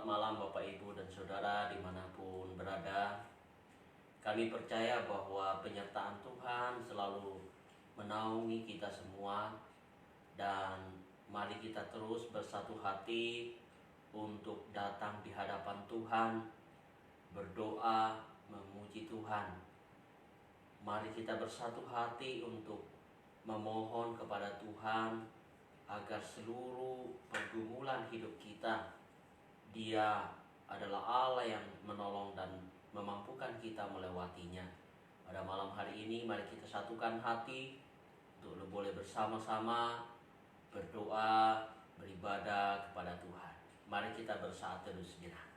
Selamat malam Bapak Ibu dan Saudara dimanapun berada. Kami percaya bahwa penyertaan Tuhan selalu menaungi kita semua. Dan mari kita terus bersatu hati untuk datang di hadapan Tuhan, berdoa, memuji Tuhan. Mari kita bersatu hati untuk memohon kepada Tuhan agar seluruh pergumulan hidup kita, Dia adalah Allah yang menolong dan memampukan kita melewatinya. Pada malam hari ini mari kita satukan hati untuk boleh bersama-sama berdoa, beribadah kepada Tuhan. Mari kita bersaat teduh sejenak.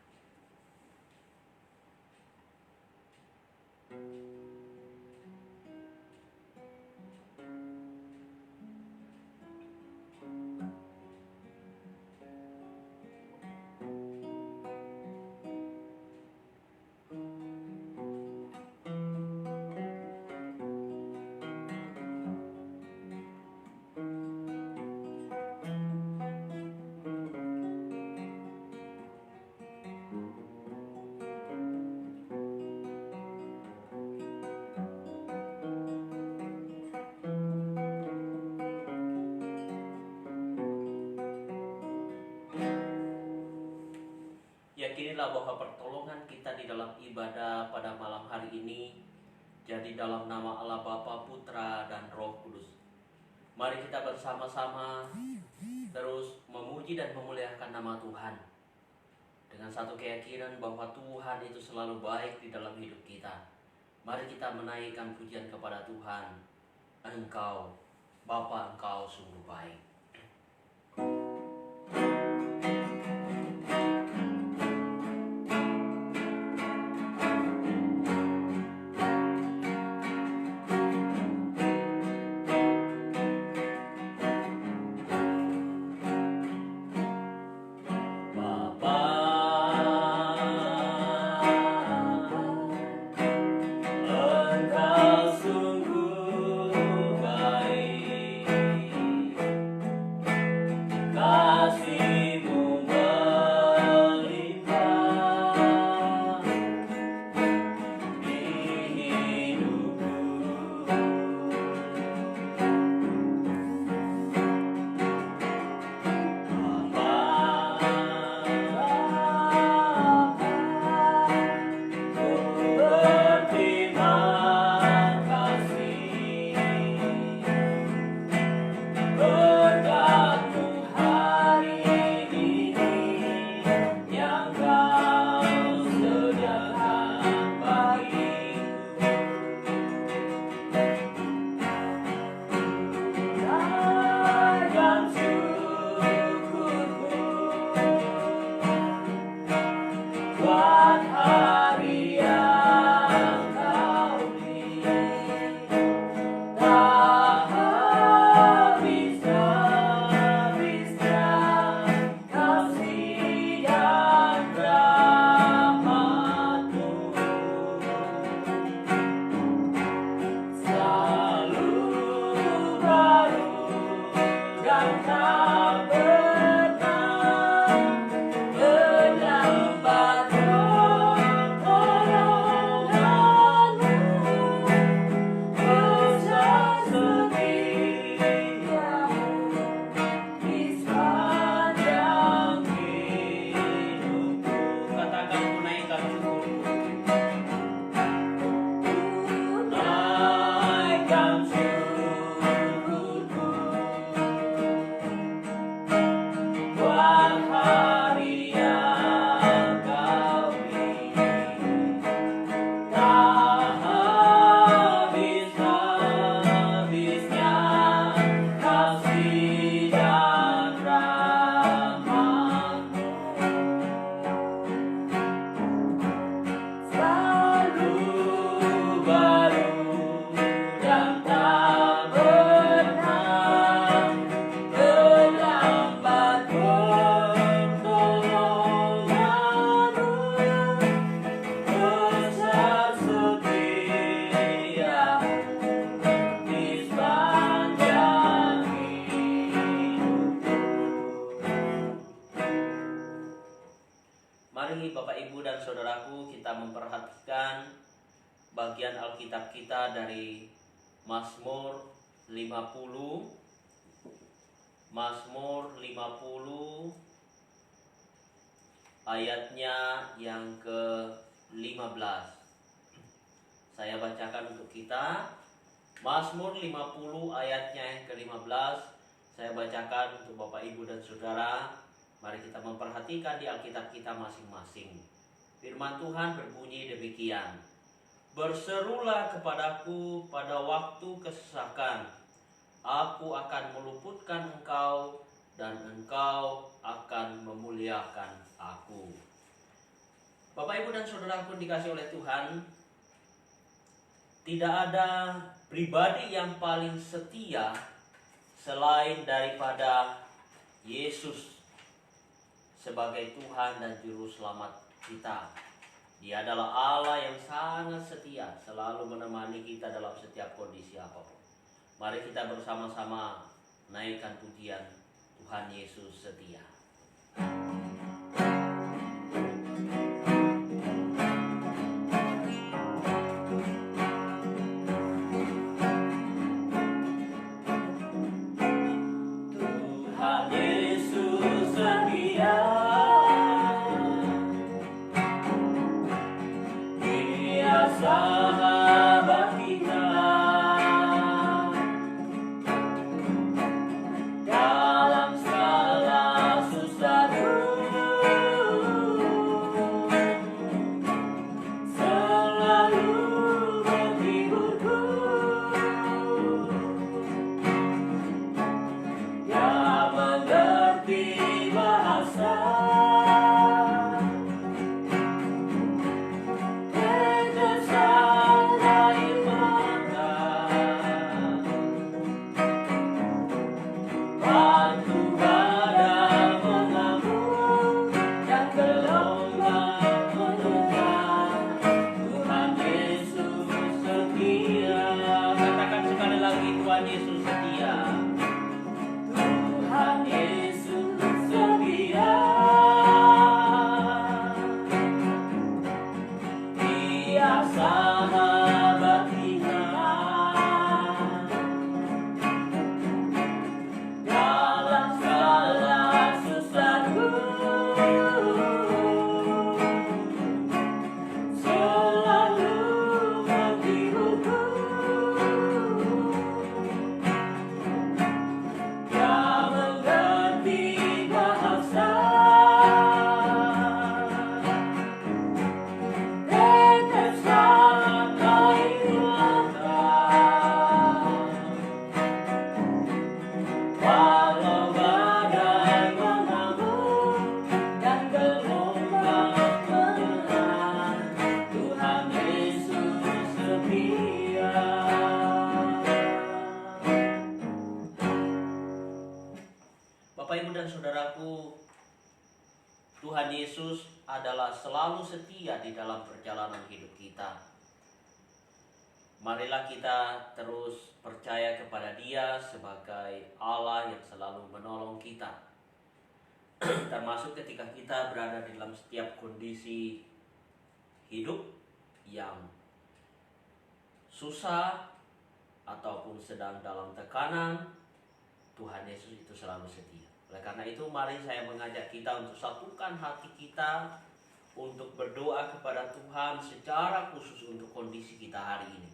Yakinilah bahwa pertolongan kita di dalam ibadah pada malam hari ini jadi dalam nama Allah Bapa, Putra, dan Roh Kudus. Mari kita bersama-sama terus memuji dan memuliakan nama Tuhan dengan satu keyakinan bahwa Tuhan itu selalu baik di dalam hidup kita. Mari kita menaikkan pujian kepada Tuhan. Engkau, Bapa, Engkau sungguh baik. Engkau sungguh baik. Mari Bapak Ibu dan Saudaraku kita memperhatikan bagian Alkitab kita dari Mazmur 50. Mazmur 50 ayatnya yang ke-15. Saya bacakan untuk kita. Mazmur 50 ayatnya yang ke-15. Saya bacakan untuk Bapak Ibu dan Saudara. Mari kita memperhatikan di Alkitab kita masing-masing. Firman Tuhan berbunyi demikian. Berserulah kepadaku pada waktu kesesakan. Aku akan meluputkan engkau dan engkau akan memuliakan aku. Bapak Ibu dan Saudaraku dikasih oleh Tuhan, tidak ada pribadi yang paling setia selain daripada Yesus sebagai Tuhan dan Juru Selamat kita. Dia adalah Allah yang sangat setia, selalu menemani kita dalam setiap kondisi apapun. Mari kita bersama-sama naikkan pujian Tuhan Yesus setia. Tuhan Yesus setia. Sahabat kita dalam segala susah selalu menghiburku. Dia mengerti bahasa Yesus setia. Tuhan Yesus setia. Dia sahabat kita dalam segala susahku, selalu menghiburku. Bapak Ibu dan Saudaraku, Tuhan Yesus adalah selalu setia di dalam perjalanan hidup kita. Marilah kita terus percaya kepada Dia sebagai Allah yang selalu menolong kita. Termasuk ketika kita berada di dalam setiap kondisi hidup yang susah ataupun sedang dalam tekanan, Tuhan Yesus itu selalu setia. Oleh karena itu, mari saya mengajak kita untuk satukan hati kita untuk berdoa kepada Tuhan secara khusus untuk kondisi kita hari ini.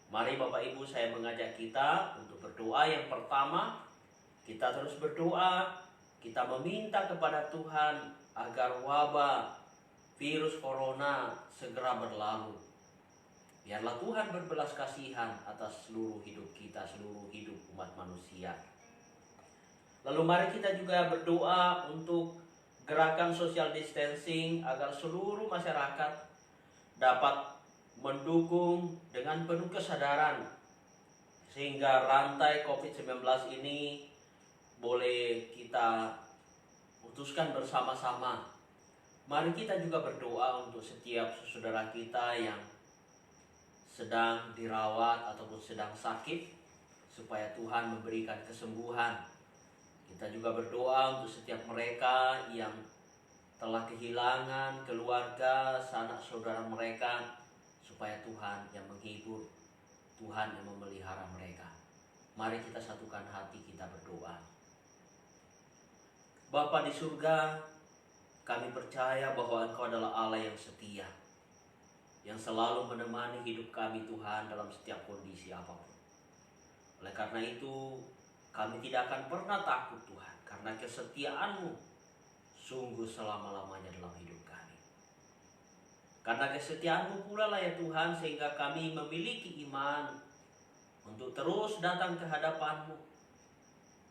Mari Bapak Ibu, saya mengajak kita untuk berdoa. Yang pertama, kita terus berdoa, kita meminta kepada Tuhan agar wabah virus corona segera berlalu. Biarlah Tuhan berbelas kasihan atas seluruh hidup kita, seluruh hidup umat manusia. Lalu mari kita juga berdoa untuk gerakan social distancing agar seluruh masyarakat dapat mendukung dengan penuh kesadaran sehingga rantai COVID-19 ini boleh kita putuskan bersama-sama. Mari kita juga berdoa untuk setiap saudara kita yang sedang dirawat ataupun sedang sakit supaya Tuhan memberikan kesembuhan. Kita juga berdoa untuk setiap mereka yang telah kehilangan keluarga, sanak saudara mereka, supaya Tuhan yang menghibur, Tuhan yang memelihara mereka. Mari kita satukan hati, kita berdoa. Bapa di surga, kami percaya bahwa Engkau adalah Allah yang setia, yang selalu menemani hidup kami Tuhan dalam setiap kondisi apapun. Oleh karena itu, kami tidak akan pernah takut Tuhan, karena kesetiaan-Mu sungguh selama-lamanya dalam hidup kami. Karena kesetiaan-Mu pula lah ya Tuhan, sehingga kami memiliki iman untuk terus datang ke hadapan-Mu,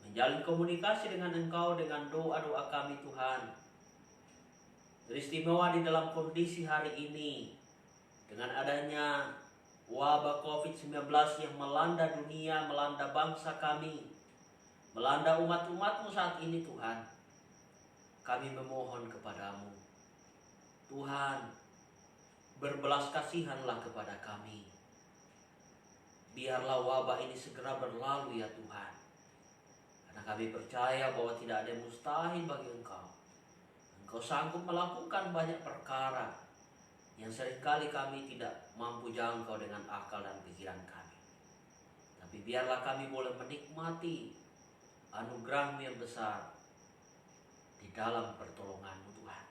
menjalin komunikasi dengan Engkau dengan doa-doa kami Tuhan. Teristimewa di dalam kondisi hari ini, dengan adanya wabah COVID-19 yang melanda dunia, melanda bangsa kami, melanda umat-umat-Mu saat ini Tuhan, kami memohon kepada-Mu, Tuhan, berbelas kasihanlah kepada kami. Biarlah wabah ini segera berlalu ya Tuhan, karena kami percaya bahwa tidak ada yang mustahil bagi Engkau. Engkau sanggup melakukan banyak perkara yang seringkali kami tidak mampu jangkau dengan akal dan pikiran kami. Tapi biarlah kami boleh menikmati anugerah-Mu yang besar di dalam pertolongan-Mu Tuhan.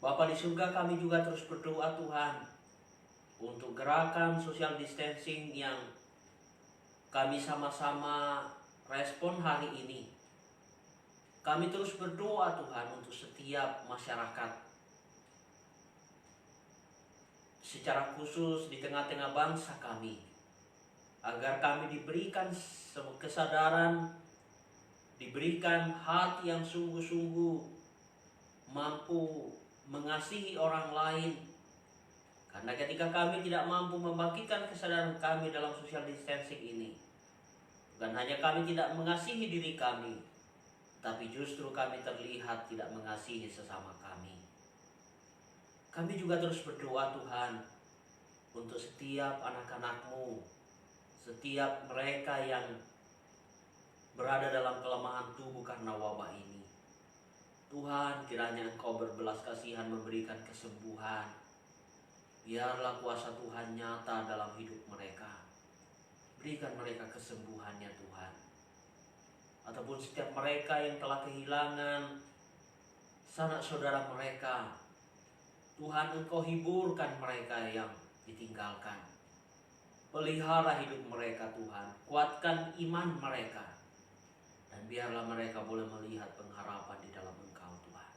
Bapa di surga, kami juga terus berdoa Tuhan untuk gerakan social distancing yang kami sama-sama respon hari ini. Kami terus berdoa Tuhan untuk setiap masyarakat, secara khusus di tengah-tengah bangsa kami, agar kami diberikan kesadaran, diberikan hati yang sungguh-sungguh mampu mengasihi orang lain. Karena ketika kami tidak mampu membangkitkan kesadaran kami dalam social distancing ini, bukan hanya kami tidak mengasihi diri kami, tapi justru kami terlihat tidak mengasihi sesama kami. Kami juga terus berdoa Tuhan untuk setiap anak-anak-Mu, setiap mereka yang berada dalam kelemahan tubuh karena wabah ini. Tuhan, kiranya Engkau berbelas kasihan memberikan kesembuhan. Biarlah kuasa Tuhan nyata dalam hidup mereka. Berikan mereka kesembuhannya Tuhan. Ataupun setiap mereka yang telah kehilangan sanak saudara mereka, Tuhan, Engkau hiburkan mereka yang ditinggalkan. Pelihara hidup mereka Tuhan, kuatkan iman mereka, dan biarlah mereka boleh melihat pengharapan di dalam Engkau Tuhan.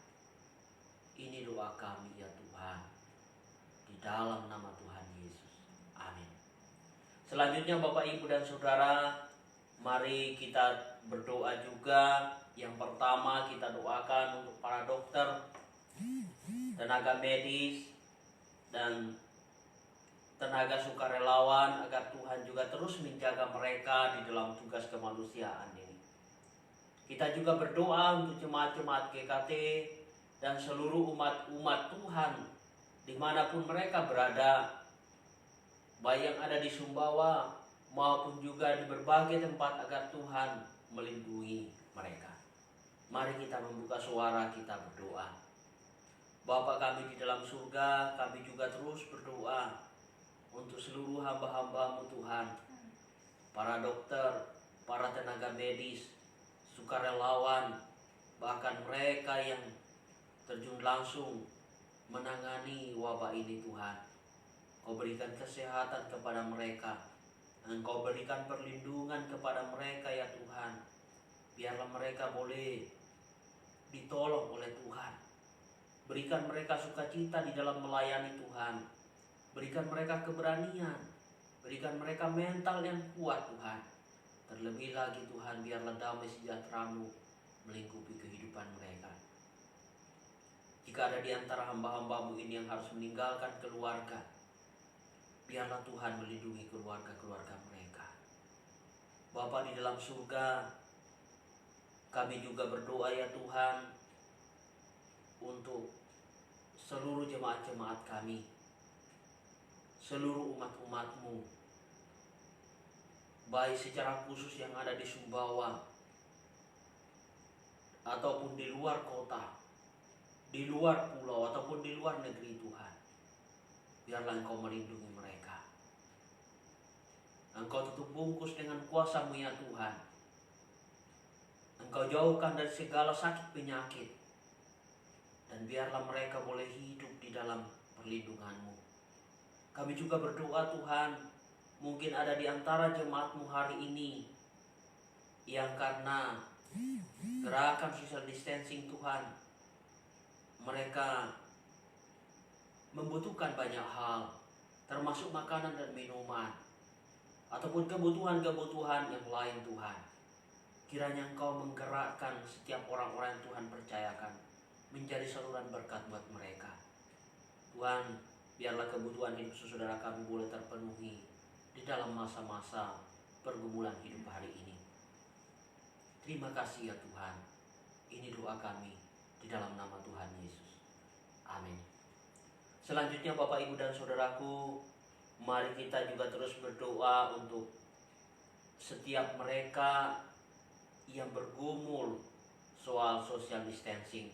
Ini doa kami ya Tuhan, di dalam nama Tuhan Yesus. Amin. Selanjutnya Bapak, Ibu, dan Saudara, mari kita berdoa juga. Yang pertama kita doakan untuk para dokter, tenaga medis, dan tenaga sukarelawan, agar Tuhan juga terus menjaga mereka di dalam tugas kemanusiaan ini. Kita juga berdoa untuk jemaat-jemaat GKT dan seluruh umat-umat Tuhan dimanapun mereka berada, baik yang ada di Sumbawa maupun juga di berbagai tempat, agar Tuhan melindungi mereka. Mari kita membuka suara, kita berdoa. Bapa kami di dalam surga, kami juga terus berdoa untuk seluruh hamba-hamba-Mu Tuhan, para dokter, para tenaga medis, sukarelawan, bahkan mereka yang terjun langsung menangani wabah ini Tuhan. Kau berikan kesehatan kepada mereka, Engkau berikan perlindungan kepada mereka ya Tuhan. Biarlah mereka boleh ditolong oleh Tuhan. Berikan mereka sukacita di dalam melayani Tuhan. Berikan mereka keberanian. Berikan mereka mental yang kuat Tuhan. Terlebih lagi Tuhan, biarlah damai sejahtera-Mu melingkupi kehidupan mereka. Jika ada di antara hamba-hamba-Mu ini yang harus meninggalkan keluarga, biarlah Tuhan melindungi keluarga-keluarga mereka. Bapa di dalam surga, kami juga berdoa ya Tuhan untuk seluruh jemaat-jemaat kami, seluruh umat-umat-Mu, baik secara khusus yang ada di Sumbawa, ataupun di luar kota, di luar pulau ataupun di luar negeri Tuhan. Biarlah Engkau melindungi mereka. Engkau tutup bungkus dengan kuasa-Mu ya Tuhan. Engkau jauhkan dari segala sakit penyakit. Dan biarlah mereka boleh hidup di dalam perlindungan-Mu. Kami juga berdoa Tuhan, mungkin ada di antara jemaat-Mu hari ini yang karena gerakan social distancing Tuhan, mereka membutuhkan banyak hal, termasuk makanan dan minuman, ataupun kebutuhan-kebutuhan yang lain Tuhan. Kiranya Engkau menggerakkan setiap orang-orang yang Tuhan percayakan menjadi saluran berkat buat mereka. Tuhan, biarlah kebutuhan hidup saudara kami boleh terpenuhi di dalam masa-masa pergumulan hidup hari ini. Terima kasih ya Tuhan. Ini doa kami di dalam nama Tuhan Yesus. Amin. Selanjutnya Bapak, Ibu, dan Saudaraku, mari kita juga terus berdoa untuk setiap mereka yang bergumul soal social distancing.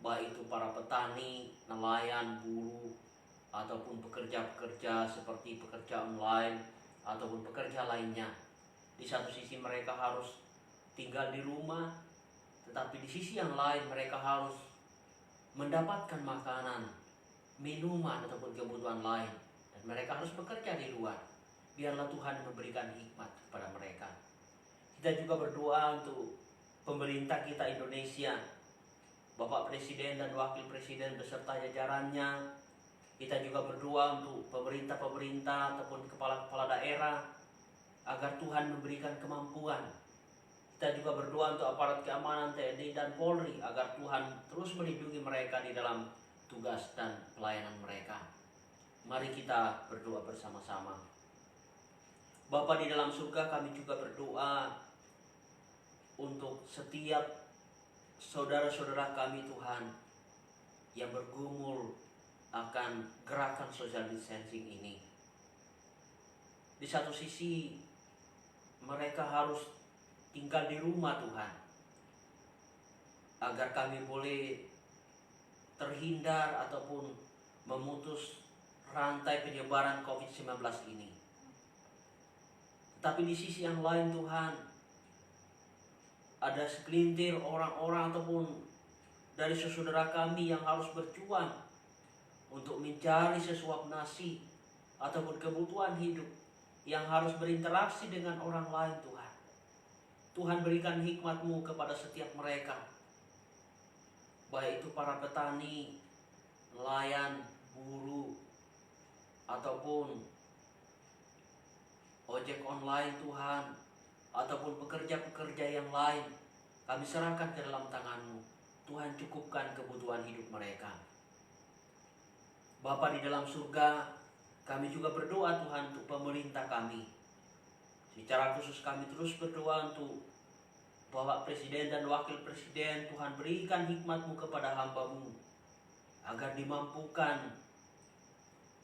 Baik itu para petani, nelayan, buruh, ataupun pekerja-pekerja seperti pekerja online ataupun pekerja lainnya. Di satu sisi mereka harus tinggal di rumah, tetapi di sisi yang lain mereka harus mendapatkan makanan, minuman ataupun kebutuhan lain, dan mereka harus bekerja di luar. Biarlah Tuhan memberikan hikmat kepada mereka. Kita juga berdoa untuk pemerintah kita Indonesia, Bapak Presiden dan Wakil Presiden beserta jajarannya. Kita juga berdoa untuk pemerintah-pemerintah ataupun kepala-kepala daerah agar Tuhan memberikan kemampuan. Kita juga berdoa untuk aparat keamanan TNI dan Polri agar Tuhan terus melindungi mereka di dalam tugas dan pelayanan mereka. Mari kita berdoa bersama-sama. Bapa di dalam surga, kami juga berdoa untuk setiap saudara-saudara kami Tuhan yang bergumul akan gerakan social distancing ini. Di satu sisi mereka harus tinggal di rumah Tuhan, agar kami boleh terhindar ataupun memutus rantai penyebaran COVID-19 ini. Tapi di sisi yang lain Tuhan, ada segelintir orang-orang ataupun dari saudara kami yang harus berjuang untuk mencari sesuap nasi ataupun kebutuhan hidup yang harus berinteraksi dengan orang lain Tuhan. Tuhan berikan hikmat-Mu kepada setiap mereka, baik itu para petani, nelayan, buruh, ataupun ojek online Tuhan, ataupun pekerja-pekerja yang lain. Kami serahkan ke dalam tangan-Mu. Tuhan, cukupkan kebutuhan hidup mereka. Bapa di dalam surga, kami juga berdoa Tuhan untuk pemerintah kami. Secara khusus kami terus berdoa untuk Bapak Presiden dan Wakil Presiden. Tuhan, berikan hikmat-Mu kepada hamba-Mu agar dimampukan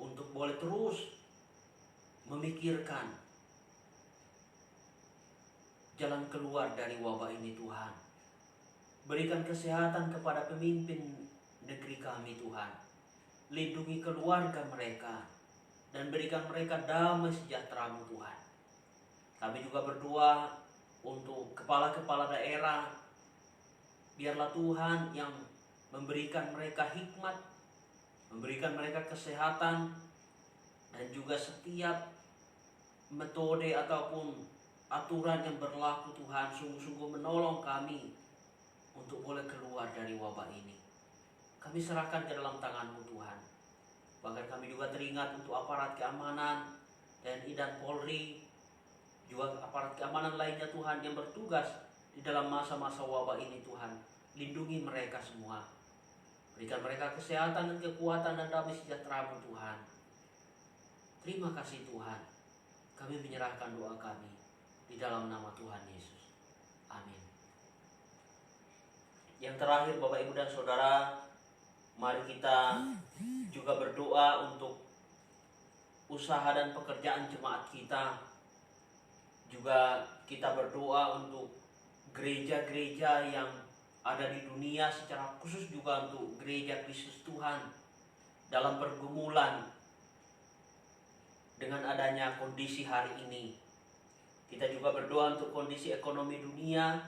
untuk boleh terus memikirkan jalan keluar dari wabah ini Tuhan. Berikan kesehatan kepada pemimpin negeri kami Tuhan. Lindungi keluarga mereka dan berikan mereka damai sejahtera-Mu Tuhan. Kami juga berdoa untuk kepala-kepala daerah. Biarlah Tuhan yang memberikan mereka hikmat, memberikan mereka kesehatan, dan juga setiap metode ataupun aturan yang berlaku Tuhan sungguh-sungguh menolong kami untuk boleh keluar dari wabah ini. Kami serahkan ke dalam tangan-Mu Tuhan. Bahkan kami juga teringat untuk aparat keamanan, TNI dan Polri, juga aparat keamanan lainnya Tuhan yang bertugas di dalam masa-masa wabah ini Tuhan. Lindungi mereka semua. Berikan mereka kesehatan dan kekuatan dan damai sejahtera-Mu Tuhan. Terima kasih Tuhan. Kami menyerahkan doa kami di dalam nama Tuhan Yesus. Amin. Yang terakhir Bapak, Ibu, dan Saudara, mari kita juga berdoa untuk usaha dan pekerjaan jemaat kita. Juga kita berdoa untuk gereja-gereja yang ada di dunia, secara khusus juga untuk gereja Kristus Tuhan dalam pergumulan dengan adanya kondisi hari ini. Kita juga berdoa untuk kondisi ekonomi dunia,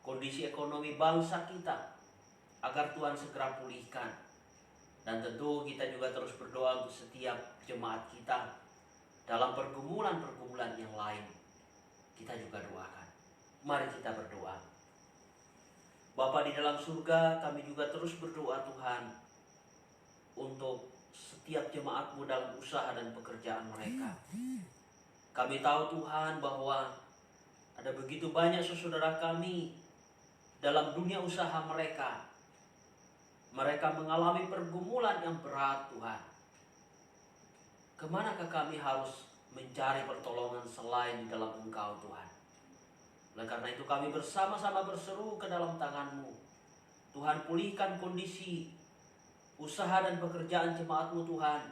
kondisi ekonomi bangsa kita, agar Tuhan segera pulihkan. Dan tentu kita juga terus berdoa untuk setiap jemaat kita dalam pergumulan-pergumulan yang lain. Kita juga doakan. Mari kita berdoa. Bapa di dalam surga, kami juga terus berdoa Tuhan untuk setiap jemaat-Mu dalam usaha dan pekerjaan mereka. Kami tahu Tuhan bahwa ada begitu banyak saudara kami dalam dunia usaha mereka. Mereka mengalami pergumulan yang berat Tuhan. Kemanakah kami harus mencari pertolongan selain di dalam Engkau Tuhan? Oleh karena itu kami bersama-sama berseru ke dalam tangan-Mu. Tuhan, pulihkan kondisi usaha dan pekerjaan jemaat-Mu Tuhan.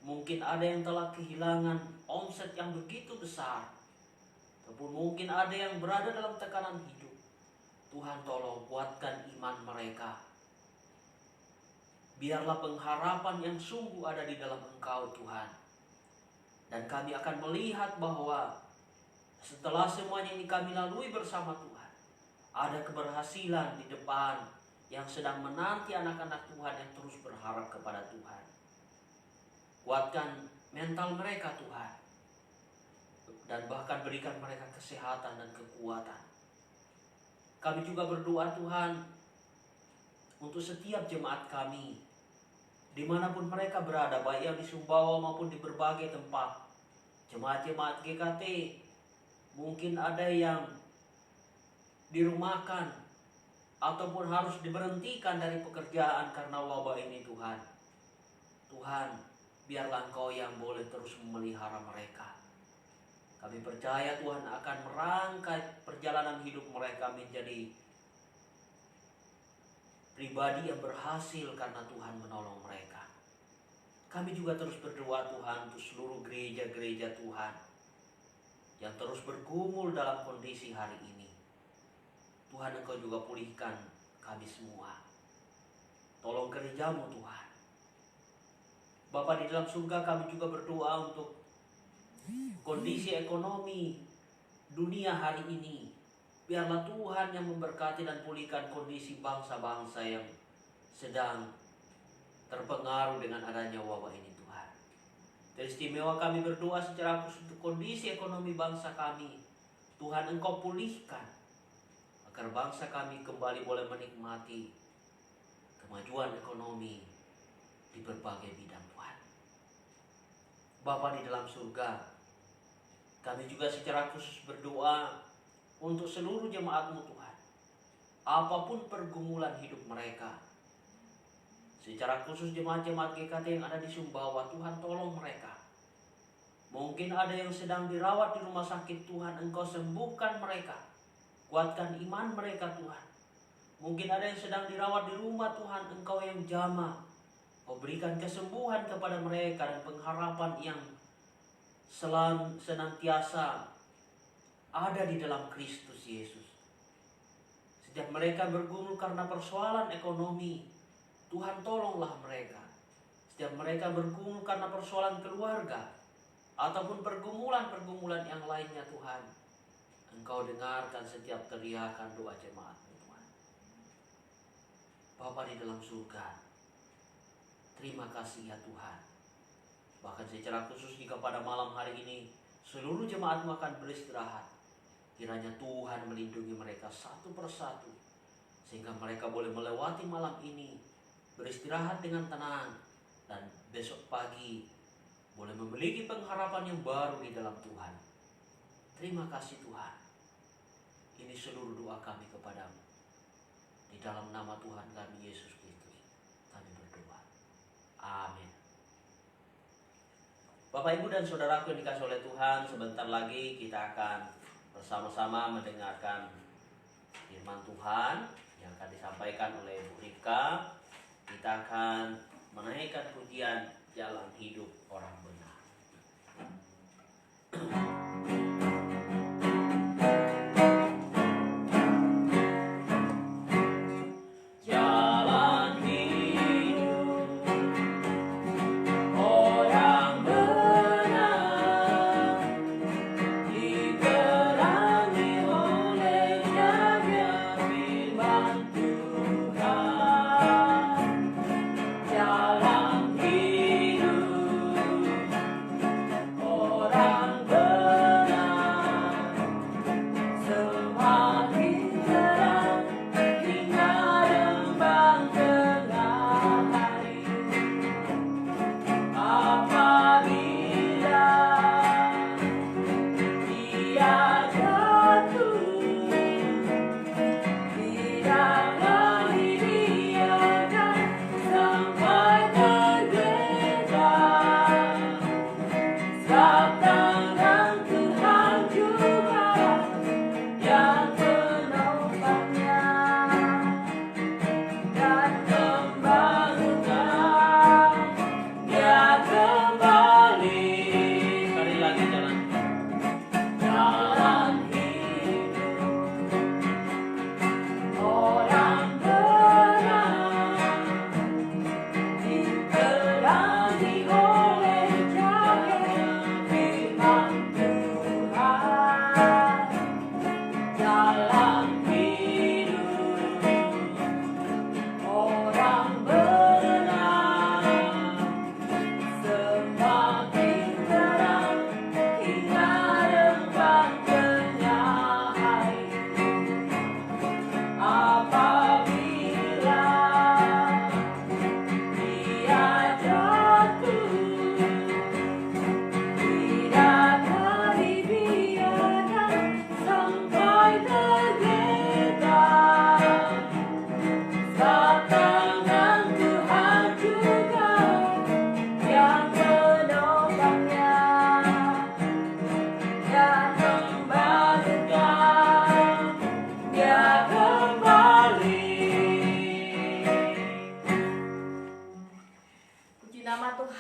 Mungkin ada yang telah kehilangan omset yang begitu besar, ataupun mungkin ada yang berada dalam tekanan hidup. Tuhan, tolong kuatkan iman mereka. Biarlah pengharapan yang sungguh ada di dalam Engkau Tuhan. Dan kami akan melihat bahwa setelah semuanya ini kami lalui bersama Tuhan, ada keberhasilan di depan yang sedang menanti anak-anak Tuhan yang terus berharap kepada Tuhan. Kuatkan mental mereka Tuhan, dan bahkan berikan mereka kesehatan dan kekuatan. Kami juga berdoa Tuhan untuk setiap jemaat kami, dimanapun mereka berada, baik yang di Sumbawa maupun di berbagai tempat. Jemaat-jemaat GKT, mungkin ada yang dirumahkan ataupun harus diberhentikan dari pekerjaan karena wabah ini Tuhan. Tuhan, biarlah Engkau yang boleh terus memelihara mereka. Kami percaya Tuhan akan merangkai perjalanan hidup mereka menjadi pribadi yang berhasil karena Tuhan menolong mereka. Kami juga terus berdoa Tuhan untuk seluruh gereja-gereja Tuhan yang terus bergumul dalam kondisi hari ini. Tuhan, Engkau juga pulihkan kami semua. Tolong gereja-Mu Tuhan. Bapa di dalam surga, kami juga berdoa untuk kondisi ekonomi dunia hari ini. Biarlah Tuhan yang memberkati dan pulihkan kondisi bangsa-bangsa yang sedang terpengaruh dengan adanya wabah ini Tuhan. Teristimewa kami berdoa secara khusus untuk kondisi ekonomi bangsa kami. Tuhan, Engkau pulihkan agar bangsa kami kembali boleh menikmati kemajuan ekonomi di berbagai bidang Tuhan. Bapa di dalam surga, kami juga secara khusus berdoa untuk seluruh jemaat-Mu Tuhan. Apapun pergumulan hidup mereka, secara khusus jemaat-jemaat GKT yang ada di Sumbawa, Tuhan tolong mereka. Mungkin ada yang sedang dirawat di rumah sakit, Tuhan Engkau sembuhkan mereka. Kuatkan iman mereka Tuhan. Mungkin ada yang sedang dirawat di rumah, Tuhan Engkau yang jamah. Kau berikan kesembuhan kepada mereka dan pengharapan yang senantiasa ada di dalam Kristus Yesus. Setiap mereka bergumul karena persoalan ekonomi, Tuhan tolonglah mereka. Setiap mereka bergumul karena persoalan keluarga ataupun pergumulan-pergumulan yang lainnya Tuhan, Engkau dengarkan setiap teriakan doa jemaat Tuhan. Bapa di dalam surga, terima kasih ya Tuhan. Bahkan secara khusus jika pada malam hari ini seluruh jemaat-Mu akan beristirahat, kiranya Tuhan melindungi mereka satu persatu, sehingga mereka boleh melewati malam ini beristirahat dengan tenang, dan besok pagi boleh memiliki pengharapan yang baru di dalam Tuhan. Terima kasih Tuhan. Ini seluruh doa kami kepadamu. Di dalam nama Tuhan kami Yesus Kristus kami berdoa. Amin. Bapak, Ibu, dan saudaraku yang dikasihi oleh Tuhan, sebentar lagi kita akan bersama-sama mendengarkan firman Tuhan yang akan disampaikan oleh Bu Rika. Kita akan menaikkan pujian Jalan Hidup Orang Benar.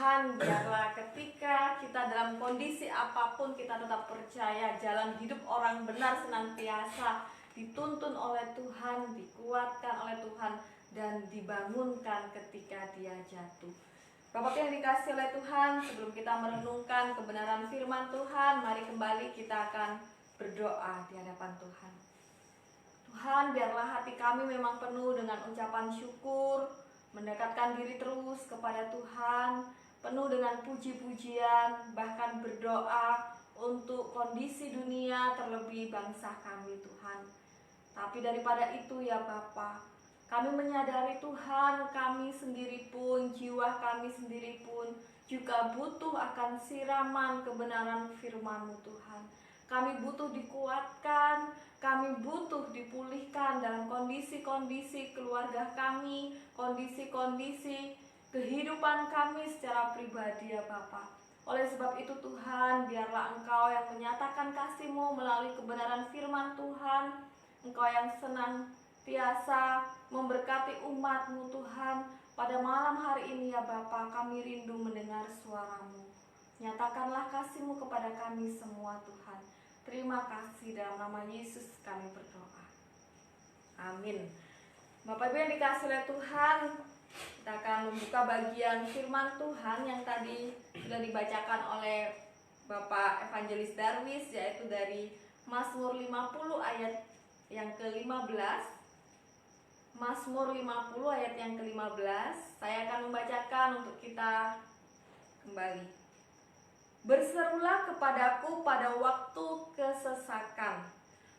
Tuhan, biarlah ketika kita dalam kondisi apapun kita tetap percaya jalan hidup orang benar senantiasa dituntun oleh Tuhan, dikuatkan oleh Tuhan, dan dibangunkan ketika dia jatuh. Bapak yang dikasih oleh Tuhan, sebelum kita merenungkan kebenaran firman Tuhan, mari kembali kita akan berdoa di hadapan Tuhan. Tuhan, biarlah hati kami memang penuh dengan ucapan syukur, mendekatkan diri terus kepada Tuhan, penuh dengan puji-pujian, bahkan berdoa untuk kondisi dunia terlebih bangsa kami Tuhan. Tapi daripada itu ya Bapa, kami menyadari Tuhan, kami sendiri pun, jiwa kami sendiri pun juga butuh akan siraman kebenaran firman-Mu Tuhan. Kami butuh dikuatkan, kami butuh dipulihkan dalam kondisi-kondisi keluarga kami, kondisi-kondisi kehidupan kami secara pribadi ya Bapa. Oleh sebab itu Tuhan, biarlah Engkau yang menyatakan kasih-Mu melalui kebenaran firman Tuhan, Engkau yang senantiasa memberkati umat-Mu Tuhan. Pada malam hari ini ya Bapa, kami rindu mendengar suara-Mu. Nyatakanlah kasih-Mu kepada kami semua Tuhan. Terima kasih, dalam nama Yesus kami berdoa. Amin. Bapak Ibu yang dikasih oleh Tuhan, kita akan membuka bagian firman Tuhan yang tadi sudah dibacakan oleh Bapak Evangelis Darwis, yaitu dari Mazmur 50 ayat yang ke-15. Mazmur 50 ayat yang ke-15. Saya akan membacakan untuk kita kembali. Berserulah kepadaku pada waktu kesesakan.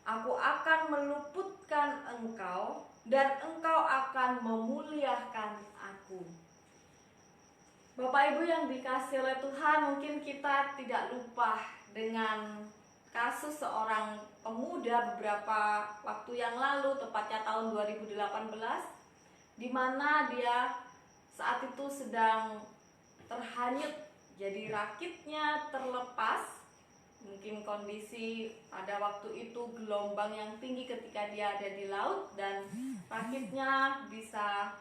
Aku akan meluputkan engkau, dan engkau akan memuliakan aku. Bapak Ibu yang dikasih oleh Tuhan, mungkin kita tidak lupa dengan kasus seorang pemuda beberapa waktu yang lalu, tepatnya tahun 2018, di mana dia saat itu sedang terhanyut. Jadi rakitnya terlepas, mungkin kondisi pada waktu itu gelombang yang tinggi ketika dia ada di laut, dan rakitnya bisa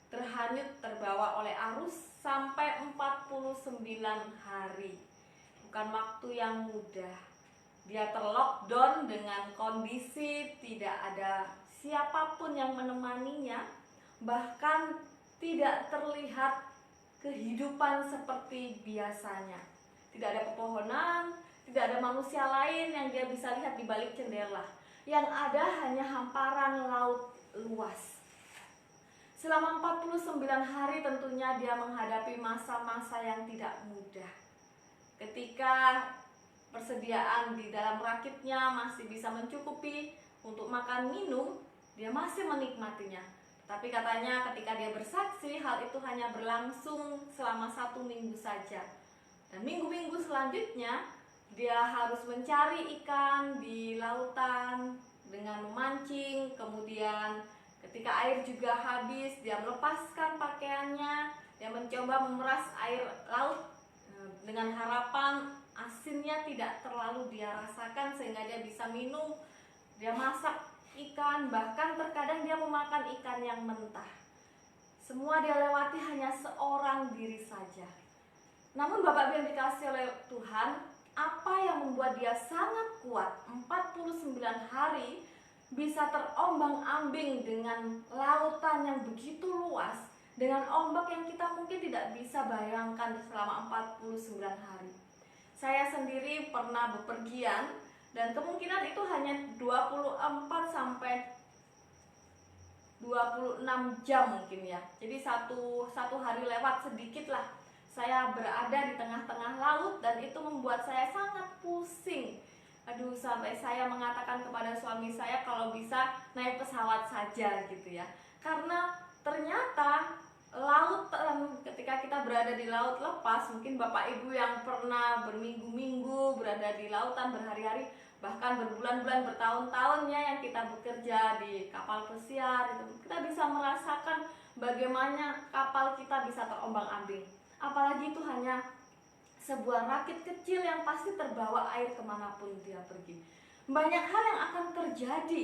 terhanyut terbawa oleh arus sampai 49 hari. Bukan waktu yang mudah. Dia terlockdown dengan kondisi tidak ada siapapun yang menemaninya, bahkan tidak terlihat kehidupan seperti biasanya. Tidak ada pepohonan, tidak ada manusia lain yang dia bisa lihat di balik jendela. Yang ada hanya hamparan laut luas. Selama 49 hari tentunya dia menghadapi masa-masa yang tidak mudah. Ketika persediaan di dalam rakitnya masih bisa mencukupi untuk makan minum, dia masih menikmatinya. Tapi katanya ketika dia bersaksi, hal itu hanya berlangsung selama 1 minggu saja. Dan minggu-minggu selanjutnya, dia harus mencari ikan di lautan dengan memancing. Kemudian ketika air juga habis, dia melepaskan pakaiannya. Dia mencoba memeras air laut dengan harapan asinnya tidak terlalu dia rasakan sehingga dia bisa minum. Dia masak ikan, bahkan terkadang dia memakan ikan yang mentah. Semua dia lewati hanya seorang diri saja. Namun Bapak yang dikasih oleh Tuhan, apa yang membuat dia sangat kuat 49 hari bisa terombang-ambing dengan lautan yang begitu luas, dengan ombak yang kita mungkin tidak bisa bayangkan selama 49 hari. Saya sendiri pernah bepergian, dan kemungkinan itu hanya 24 sampai 26 jam mungkin ya. Jadi satu hari lewat sedikit lah. Saya berada di tengah-tengah laut, dan itu membuat saya sangat pusing. Aduh, sampai saya mengatakan kepada suami saya kalau bisa naik pesawat saja gitu ya. Karena ternyata laut, ketika kita berada di laut lepas, mungkin Bapak Ibu yang pernah berminggu-minggu berada di lautan berhari-hari, bahkan berbulan-bulan, bertahun-tahunnya yang kita bekerja di kapal pesiar itu, kita bisa merasakan bagaimana kapal kita bisa terombang-ambing. Apalagi itu hanya sebuah rakit kecil yang pasti terbawa air kemanapun dia pergi. Banyak hal yang akan terjadi.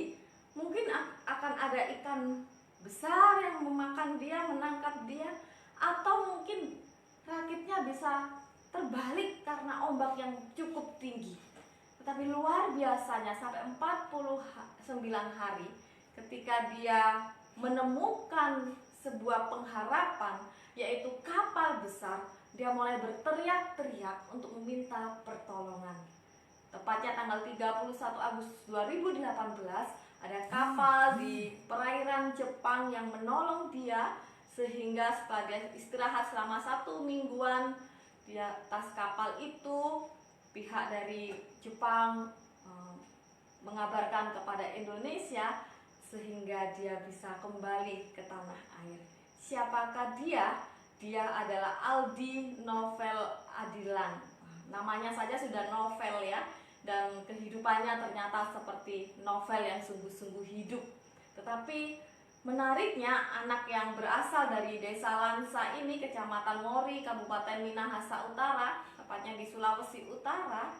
Mungkin akan ada ikan besar yang memakan dia, menangkap dia, atau mungkin rakitnya bisa terbalik karena ombak yang cukup tinggi. Tetapi luar biasanya sampai 49 hari ketika dia menemukan sebuah pengharapan, yaitu kapal besar, dia mulai berteriak-teriak untuk meminta pertolongan. Tepatnya tanggal 31 Agustus 2018, ada kapal di perairan Jepang yang menolong dia, sehingga setelah dia istirahat selama 1 mingguan di atas kapal itu, pihak dari Jepang mengabarkan kepada Indonesia sehingga dia bisa kembali ke tanah air. Siapakah dia? Dia adalah Aldi Novel Adilan. Namanya saja sudah novel ya, dan kehidupannya ternyata seperti novel yang sungguh-sungguh hidup. Tetapi menariknya, anak yang berasal dari Desa Lansa ini, Kecamatan Ngori, Kabupaten Minahasa Utara, tepatnya di Sulawesi Utara,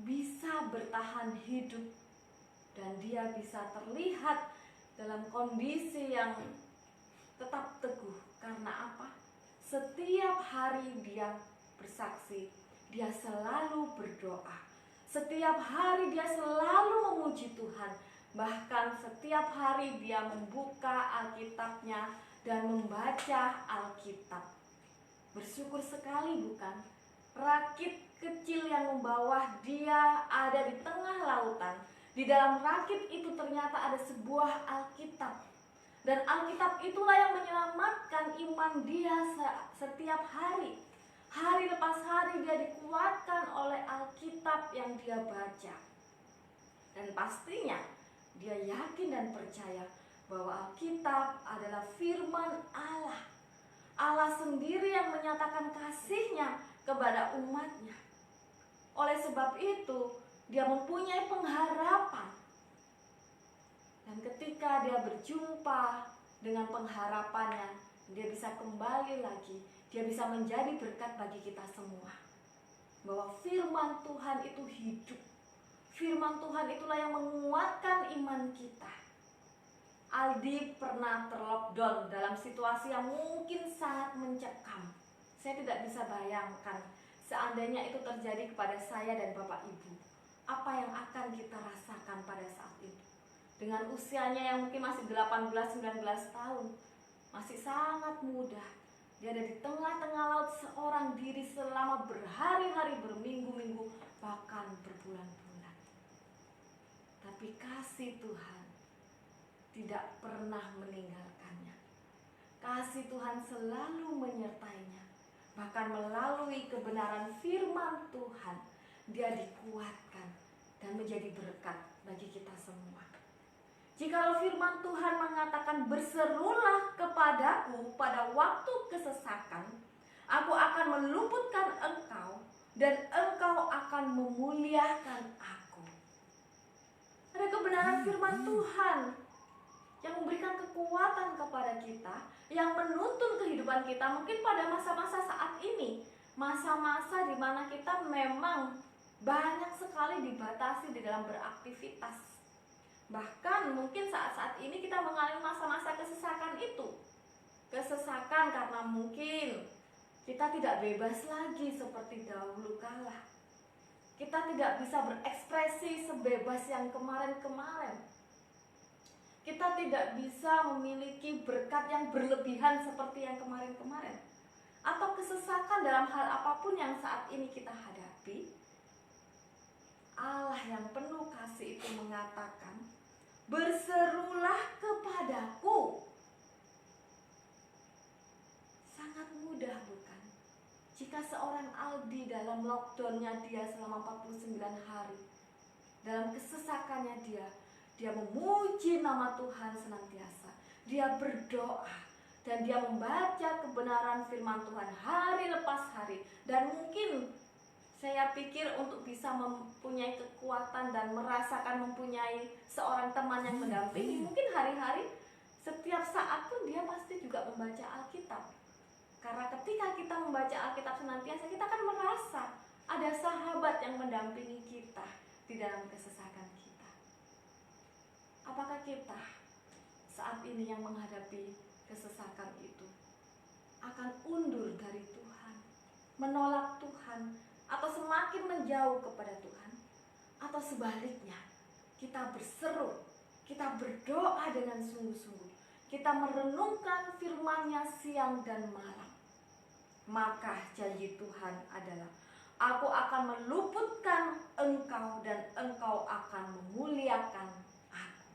bisa bertahan hidup dan dia bisa terlihat dalam kondisi yang tetap teguh. Karena apa? Setiap hari dia bersaksi, dia selalu berdoa. Setiap hari dia selalu memuji Tuhan. Bahkan setiap hari dia membuka Alkitabnya dan membaca Alkitab. Bersyukur sekali bukan? Rakit kecil yang membawa dia ada di tengah lautan. Di dalam rakit itu ternyata ada sebuah Alkitab. Dan Alkitab itulah yang menyelamatkan iman dia setiap hari. Hari lepas hari dia dikuatkan oleh Alkitab yang dia baca. Dan pastinya dia yakin dan percaya bahwa Alkitab adalah firman Allah. Allah sendiri yang menyatakan kasih-Nya kepada umat-Nya. Oleh sebab itu, dia mempunyai pengharapan. Dan ketika dia berjumpa dengan pengharapannya, dia bisa kembali lagi. Dia bisa menjadi berkat bagi kita semua. Bahwa firman Tuhan itu hidup. Firman Tuhan itulah yang menguatkan iman kita. Aldi pernah terlockdown dalam situasi yang mungkin sangat mencekam. Saya tidak bisa bayangkan seandainya itu terjadi kepada saya dan Bapak Ibu. Apa yang akan kita rasakan pada saat itu? Dengan usianya yang mungkin masih 18-19 tahun. Masih sangat muda. Dia ada di tengah-tengah laut seorang diri selama berhari-hari, berminggu-minggu, bahkan berbulan-bulan. Tapi kasih Tuhan tidak pernah meninggalkannya. Kasih Tuhan selalu menyertainya. Bahkan melalui kebenaran firman Tuhan, dia dikuatkan dan menjadi berkat bagi kita semua. Jikalau firman Tuhan mengatakan, berserulah kepadaku pada waktu kesesakan, aku akan meluputkan engkau dan engkau akan memuliakan aku. Ada kebenaran firman Tuhan yang memberikan kekuatan kepada kita, yang menuntun kehidupan kita mungkin pada masa-masa saat ini. Masa-masa di mana kita memang banyak sekali dibatasi di dalam beraktivitas. Bahkan mungkin saat-saat ini kita mengalami masa-masa kesesakan itu. Kesesakan karena mungkin kita tidak bebas lagi seperti dahulu kala. Kita tidak bisa berekspresi sebebas yang kemarin-kemarin. Kita tidak bisa memiliki berkat yang berlebihan seperti yang kemarin-kemarin. Atau kesesakan dalam hal apapun yang saat ini kita hadapi. Allah yang penuh kasih itu mengatakan, berserulah kepadaku. Sangat mudah bukan? Jika seorang Aldi dalam lockdownnya dia selama 49 hari, dalam kesesakannya dia memuji nama Tuhan senantiasa. Dia berdoa dan dia membaca kebenaran firman Tuhan hari lepas hari. Dan mungkin saya pikir untuk bisa mempunyai kekuatan dan merasakan mempunyai seorang teman yang mendampingi, mungkin hari-hari, setiap saat pun dia pasti juga membaca Alkitab. Karena ketika kita membaca Alkitab senantiasa, kita akan merasa ada sahabat yang mendampingi kita di dalam kesesakan kita. Apakah kita saat ini yang menghadapi kesesakan itu akan undur dari menolak Tuhan, atau semakin menjauh kepada Tuhan, atau sebaliknya kita berseru, kita berdoa dengan sungguh-sungguh, kita merenungkan firman-Nya siang dan malam, maka janji Tuhan adalah, aku akan meluputkan engkau dan engkau akan memuliakan aku.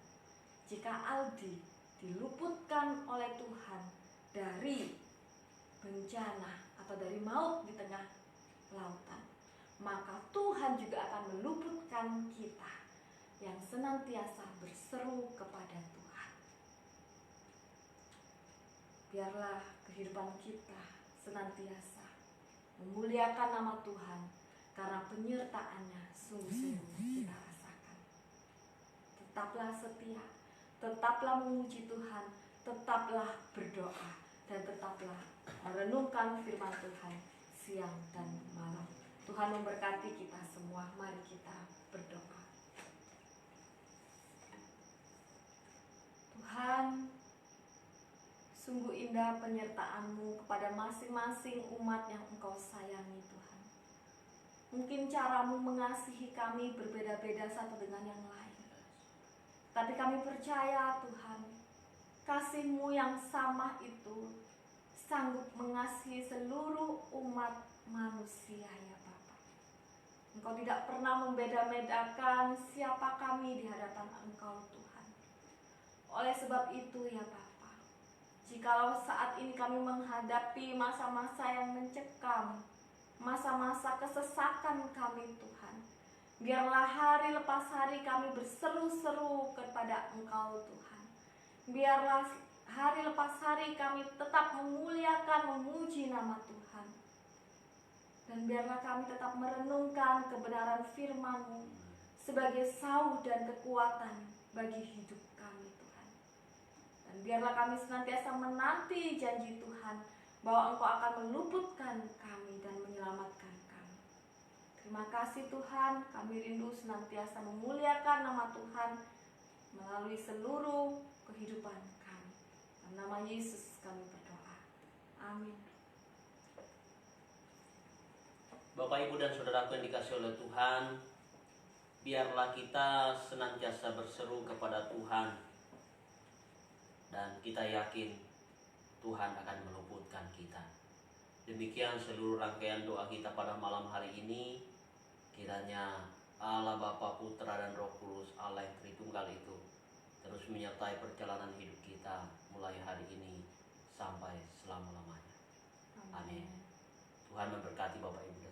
Jika Aldi diluputkan oleh Tuhan dari bencana atau dari maut di tengah lautan, maka Tuhan juga akan meluputkan kita yang senantiasa berseru kepada Tuhan. Biarlah kehidupan kita senantiasa memuliakan nama Tuhan, karena penyertaan-Nya sungguh-sungguh kita rasakan. Tetaplah setia, tetaplah memuji Tuhan, tetaplah berdoa, dan tetaplah merenungkan firman Tuhan siang dan malam. Tuhan memberkati kita semua. Mari kita berdoa. Tuhan, sungguh indah penyertaan-Mu kepada masing-masing umat yang Engkau sayangi, Tuhan. Mungkin cara-Mu mengasihi kami berbeda-beda satu dengan yang lain, tapi kami percaya, Tuhan, kasih-Mu yang sama itu sanggup mengasihi seluruh umat manusia, ya Bapa. Engkau tidak pernah membeda-bedakan siapa kami di hadapan Engkau, Tuhan. Oleh sebab itu, ya Bapa, jikalau saat ini kami menghadapi masa-masa yang mencekam, masa-masa kesesakan kami, Tuhan, biarlah hari lepas hari kami berseru-seru kepada Engkau, Tuhan. Biarlah hari lepas hari kami tetap memuliakan, memuji nama Tuhan. Dan biarlah kami tetap merenungkan kebenaran firman-Mu sebagai sauh dan kekuatan bagi hidup kami, Tuhan. Dan biarlah kami senantiasa menanti janji Tuhan bahwa Engkau akan meluputkan kami dan menyelamatkan kami. Terima kasih Tuhan, kami rindu senantiasa memuliakan nama Tuhan melalui seluruh kehidupan kami. Dalam nama Yesus kami berdoa. Amin. Bapak, Ibu, dan Saudaraku yang dikasihi oleh Tuhan, biarlah kita senantiasa berseru kepada Tuhan, dan kita yakin Tuhan akan meluputkan kita. Demikian seluruh rangkaian doa kita pada malam hari ini. Kiranya Allah Bapa, Putra, dan Roh Kudus, Allah yang Tritunggal itu terus menyertai perjalanan hidup kita mulai hari ini sampai selama-lamanya. Amin. Tuhan memberkati Bapak Ibu.